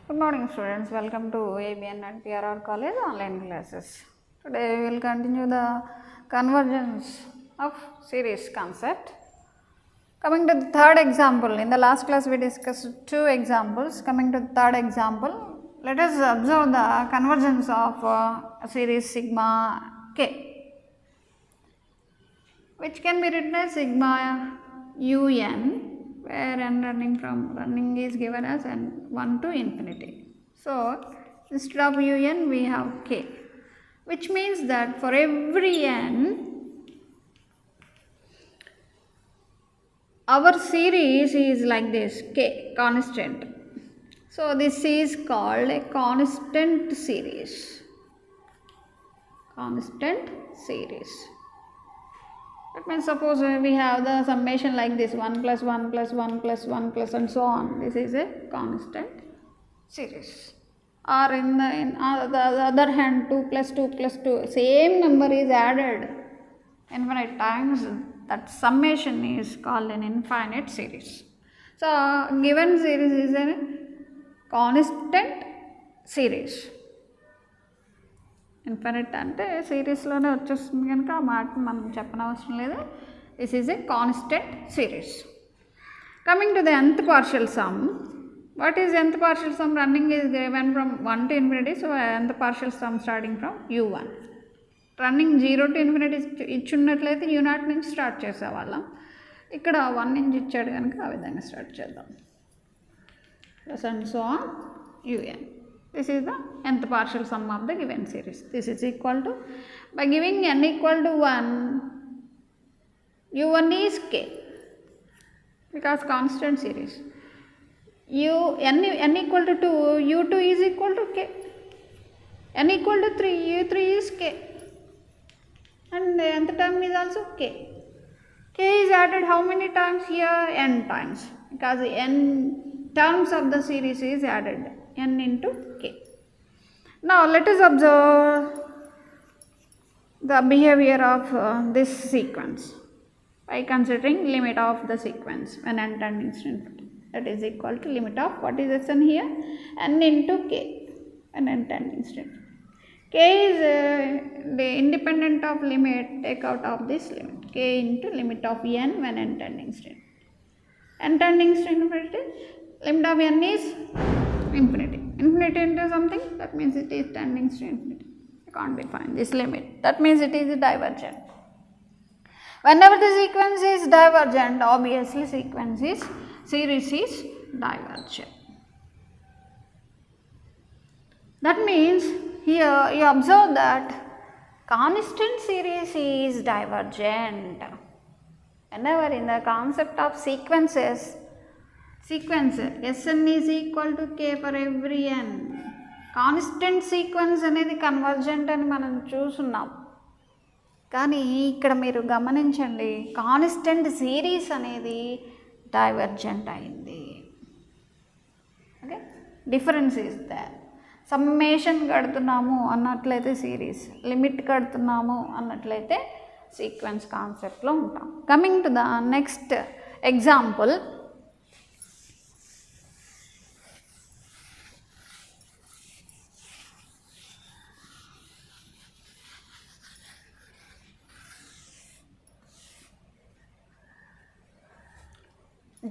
Good morning students, welcome to ABN and PRR College online classes. Today we will continue the convergence of series concept. Coming to the third example, in the last class we discussed two examples. Coming to the third example, let us observe the convergence of a series sigma k, which can be written as sigma un, where n running is given as n1 to infinity. So instead of un we have k, which means that for every n our series is like this, k constant. So this is called a constant series. That means suppose we have the summation like this, 1 plus 1 plus 1 plus 1 plus and so on. This is a constant series. Or in the other hand, 2 plus 2 plus 2, same number is added infinite times. That summation is called an infinite series. So given series is a constant series. Infinite అంటే సిరీస్లోనే వచ్చేస్తుంది కనుక ఆ మాట మనం చెప్పనవసరం లేదు. This is a constant series. Coming to the nth partial sum, what is nth partial sum? Running is given from 1 to infinity, so nth partial sum starting from u1. Running 0 to infinity ఇచ్చున్నట్లయితే u0 నుంచి start చేసేవాళ్ళం. ఇక్కడ 1 నుంచి ఇచ్చాడు కనుక ఆ విధంగా start చేద్దాం. Plus and so on un. This is the nth partial sum of the given series. This is equal to, by giving n equal to 1, u1 is k because constant series. n equal to 2, u2 is equal to k. n equal to 3, u3 is k. And the nth term is also k. K is added how many times here? N times, because n terms of the series is added, n into k. Now let us observe the behavior of this sequence by considering limit of the sequence when n tending to infinity. That is equal to limit of, what is this n here? N into k when n tending to infinity. K is the independent of limit, take out of this limit. K into limit of n when n tending to infinity. N tending to infinity, limit of n is infinity. Infinity into something, that means it is tending to infinity. I can't define this limit. That means it is divergent. Whenever the sequence is divergent, obviously series is divergent. That means here you observe that constant series is divergent. Whenever in the concept of sequences, Sn is equal to k for every n. Constant sequence అనేది convergent అని మనం చూస్తున్నాం, కానీ ఇక్కడ మీరు గమనించండి, constant series అనేది divergent అయింది. Okay, difference is there. Summation కడుతున్నాము అన్నట్లయితే సిరీస్, లిమిట్ కడుతున్నాము అన్నట్లయితే సీక్వెన్స్ కాన్సెప్ట్లో ఉంటాం. Coming to the next example,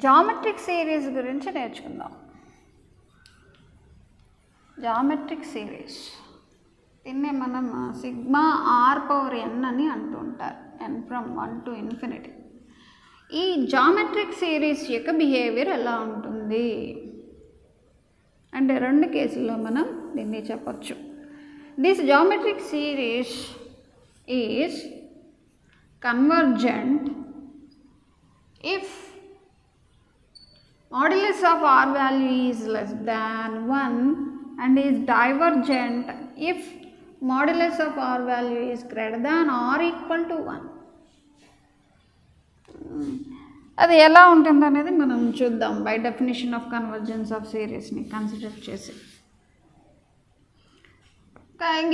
geometric series గురించి నేర్చుకుందాం. జామెట్రిక్ సిరీస్, దీన్నే మనం సిగ్మా r పవర్ n అని అంటూ ఉంటారు, n ఫ్రమ్ 1 టు ఇన్ఫినిటీ. ఈ జామెట్రిక్ సిరీస్ యొక్క బిహేవియర్ ఎలా ఉంటుంది అంటే రెండు కేసుల్లో మనం దీన్ని చెప్పచ్చు. This geometric series is convergent if modulus of r value is less than 1 and is divergent if modulus of r value is greater than or equal to 1. అది ఎలా ఉంటుంది అనేది మనం చూద్దాం by definition of convergence of సిరీస్ని consider చేసి.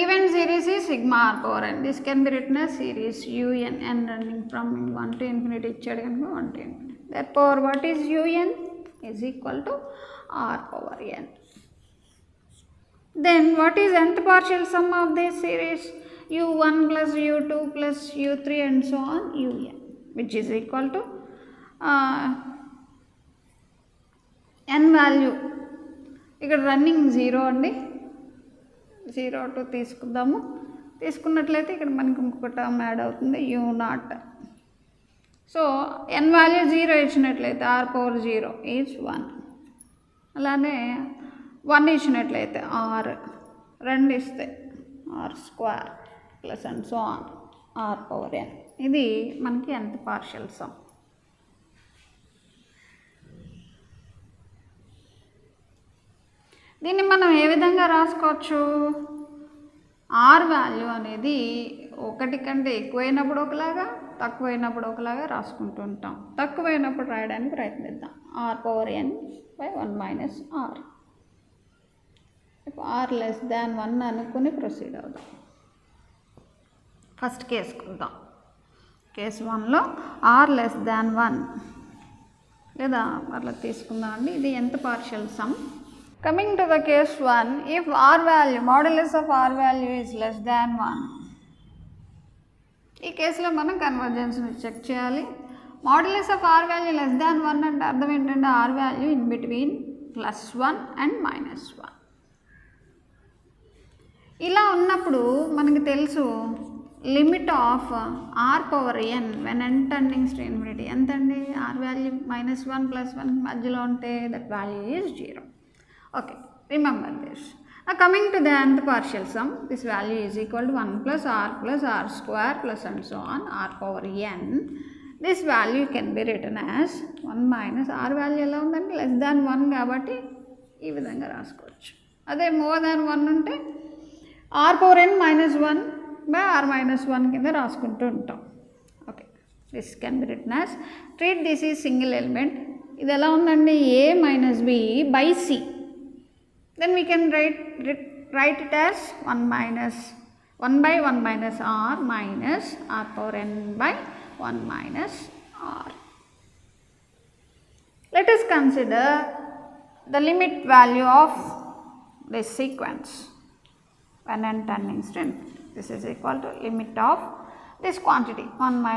Given series is sigma r power n. This can be written as series un, n running from 1 to infinity ఇచ్చాడు కనుక 1 to infinity. Therefore what is un is equal to r power n. Then what is nth partial sum of this series? u1 plus u2 plus u3 and so on un, which is equal to n value ఇక్కడ running 0 అండి, 0 to తీసుకుందాము. తీసుకున్నట్లయితే ఇక్కడ మనకి ఇంకొక term add అవుతుంది u0. So n value 0 ఇచ్చినట్లయితే r power 0 is 1. అలానే 1 ఇచ్చినట్లయితే r, 2 ఇస్తే r square plus and so on r power n. ఇది మనకి nth పార్షియల్ సమ్. దీన్ని మనం ఏ విధంగా రాసుకోవచ్చు? r వాల్యూ అనేది 1 కంటే ఎక్కువైనప్పుడు ఒకలాగా, తక్కువైనప్పుడు ఒకలాగా రాసుకుంటూ ఉంటాం. తక్కువైనప్పుడు రాయడానికి ప్రయత్నిద్దాం. r power n by 1 minus r. r less than 1 అనుకుని ప్రొసీడ్ అవుదాం. ఫస్ట్ కేసుకుందాం. కేసు 1లో r less than 1 లేదా అట్లా తీసుకుందాం అండి. ఇది ఎంత partial some? Coming to the case 1, if r value, modulus of r value is less than 1, ఈ కేసులో మనం కన్వర్జెన్స్ని చెక్ చేయాలి. Modulus of r value less than 1 అంటే అర్థం ఏంటంటే r value in between +1 and -1. ఇలా ఉన్నప్పుడు మనకి తెలుసు limit of r power n when n tendings to infinity ఎంత అండి? r వాల్యూ -1 +1 మధ్యలో ఉంటే that value is 0. Okay, remember this. Now coming to the nth partial sum, this value is equal to 1 plus r square plus and so on r power n. This value can be written as 1 minus r value ఎలా ఉందంటే less than 1 కాబట్టి ఈ విధంగా రాసుకోవచ్చు. అదే more than 1 ఉంటే r power n -1 by r -1 కింద రాసుకుంటూ ఉంటాం. Okay, this can be written as, treat this is single element. ఇది ఎలా ఉందండి? a minus b by c. Then we can write it as 1 by 1 minus r minus r power n by 1 minus r. Let us consider the limit value of this sequence when n tending to infinity. This is equal to limit of this quantity 1 by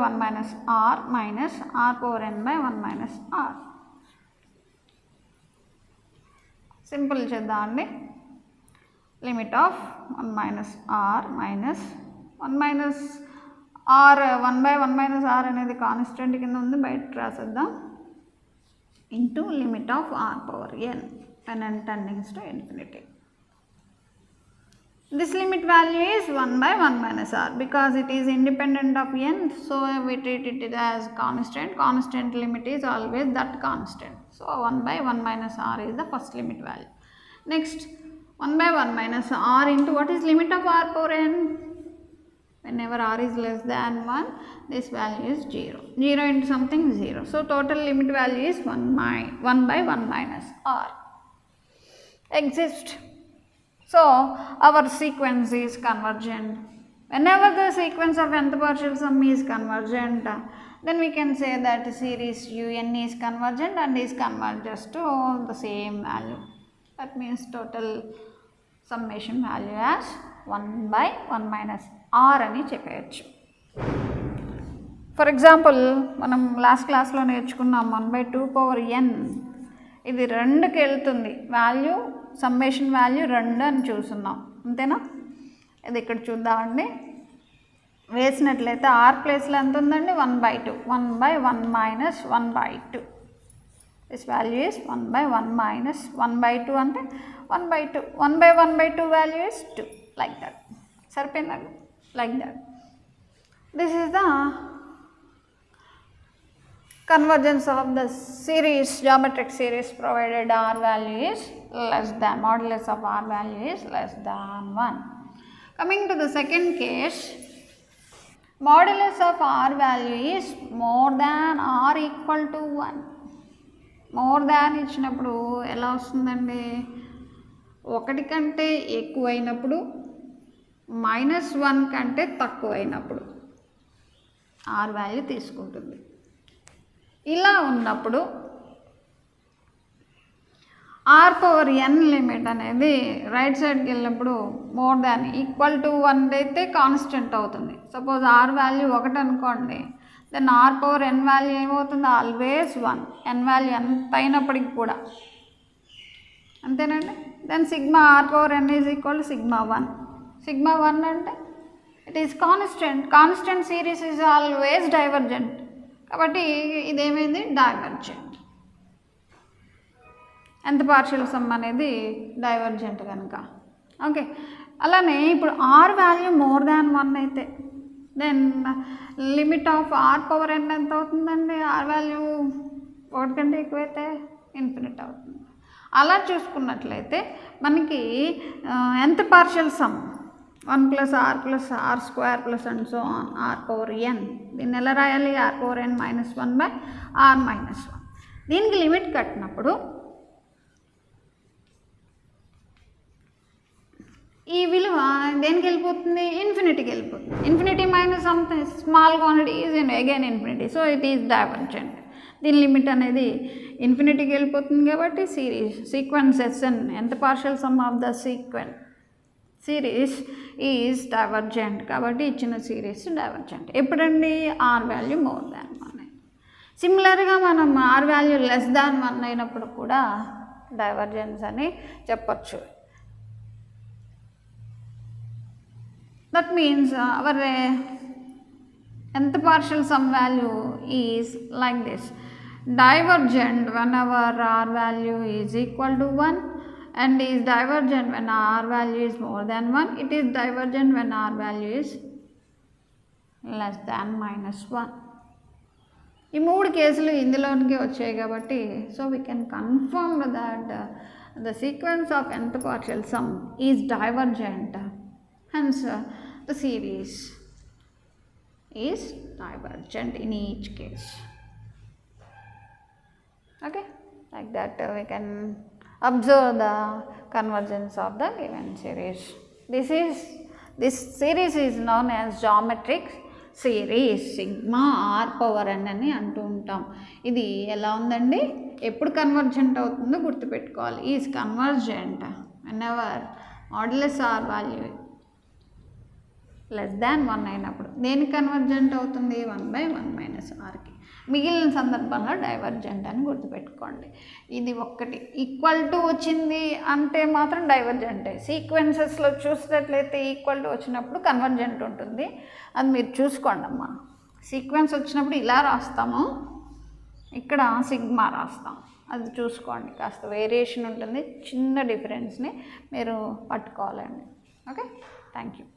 1 minus r minus r power n by 1 minus r. Simple చేద్దాం అండి. Limit of 1 minus r minus 1 minus r 1 by 1 minus r అనేది constant కింద ఉంది, బయట రాసేద్దాం. Into limit of r power n when n tending to infinity. This limit value is 1 by 1 minus r because it is independent of n, so we treat it as constant. Constant limit is always that constant. So 1 by 1 minus r is the first limit value. Next 1 by 1 minus r into what is limit of r power n? Whenever r is less than 1, this value is 0. 0 into something 0. So total limit value is 1 by 1 minus r. Exist. So our sequence is convergent. Whenever the sequence of nth partial sum is convergent, then we can say that series un is convergent and is converges to the same value. That means total summation value as 1 by 1 minus r అని చెప్పవచ్చు. For example మనం last క్లాస్లో నేర్చుకున్నాం 1 by 2 power n. ఇది 2కి వెళ్తుంది value, summation value 2 అని చూస్తున్నాం, అంతేనా? ఇది ఇక్కడ చూద్దామండి. వేసినట్లయితే r ప్లేస్లో ఎంత ఉందండి? 1 by 2. 1 by 1 minus 1 by 2. This value is 1 by 1 minus 1 by 2 అంటే 1 by 2. 1 by 1 by 2 value is 2. Like that. సరిపోయిందండి? Like that. This is the convergence of the series, geometric series provided r value is less than, modulus of r value is less than 1. Coming to the second case, modulus of r value is more than or equal to 1. more than ఇచ్చినప్పుడు ఎలా వస్తుందండి? 1 కంటే ఎక్కువైనప్పుడు, -1 కంటే తక్కువైనప్పుడు r value తీసుకుంటుంది. ఇలా ఉన్నప్పుడు are power N limit అనేది రైట్ సైడ్కి వెళ్ళినప్పుడు మోర్ దాన్ ఈక్వల్ టు 1 అయితే కాన్స్టెంట్ అవుతుంది. సపోజ్ ఆర్ వాల్యూ 1 అనుకోండి, then r power n value ఏమవుతుంది? ఆల్వేస్ 1. ఎన్ వాల్యూ ఎంత అయినప్పటికి కూడా, అంతేనండి. Then sigma r power n is equal to sigma 1. Sigma 1 అంటే it is constant. Constant series is always divergent. కాబట్టి ఇదేమైంది? డైవర్జెంట్. ఎంత పార్షియల్ సమ్ అనేది డైవర్జెంట్ కనుక. ఓకే, అలానే ఇప్పుడు ఆర్ వాల్యూ మోర్ దాన్ 1 అయితే then limit of r power n ఎంత అవుతుందండి? ఆర్ వాల్యూ 1 కంటే ఎక్కువైతే ఇన్ఫినిట్ అవుతుంది. అలా చూసుకున్నట్లయితే మనకి ఎంత partial sum? 1 + r + r² + and so on r power n. దీన్ని ఎలా రాయాలి? R power n -1/r - 1. దీనికి లిమిట్ కట్టినప్పుడు ఈ విలువ దేనికి వెళ్ళిపోతుంది? ఇన్ఫినిటీకి వెళ్ళిపోతుంది. Infinity minus some small quantity is again infinity. So it is divergent. దీని లిమిట్ అనేది ఇన్ఫినిటీకి వెళ్ళిపోతుంది కాబట్టి సీక్వెన్స్ ఎస్ఎన్ ఎంత partial sum of the series is divergent. కాబట్టి ఇచ్చిన సిరీస్ డైవర్జెంట్. ఎప్పుడండి? R value more than 1. సిమిలర్గా మనం ఆర్ వాల్యూ లెస్ దాన్ 1 అయినప్పుడు కూడా డైవర్జెన్స్ అని చెప్పచ్చు. That means our nth partial sum value is like this. Divergent whenever r value is equal to 1 and is divergent when r value is more than 1. It is divergent when r value is less than -1. ఈ 3 కేసులు ఇందులోనికి వచ్చాయి కాబట్టి so we can confirm that the sequence of nth partial sum is divergent. Hence, the series is divergent in each case. Okay, like that we can observe the convergence of the given series. This series is known as geometric series. Sigma r power n అని అంటూ ఉంటాం. ఇది ఎలా ఉందండి? ఎప్పుడు convergent అవుతుందో గుర్తుపెట్టుకోవాలి. Is convergent whenever modulus R value less than 1 అయినప్పుడు. దేనికి కన్వర్జెంట్ అవుతుంది? 1/1 - rకి. మిగిలిన సందర్భంలో డైవర్జెంట్ అని గుర్తుపెట్టుకోండి. ఇది ఒక్కటి ఈక్వల్ టు వచ్చింది అంటే మాత్రం డైవర్జెంటే. సీక్వెన్సెస్లో చూసినట్లయితే ఈక్వల్ టు వచ్చినప్పుడు కన్వర్జెంట్ ఉంటుంది. అది మీరు చూసుకోండి అమ్మా. సీక్వెన్స్ వచ్చినప్పుడు ఇలా రాస్తాము, ఇక్కడ సిగ్మా రాస్తాం. అది చూసుకోండి. కాస్త వేరియేషన్ ఉంటుంది. చిన్న డిఫరెన్స్ని మీరు పట్టుకోవాలండి. Okay, thank you.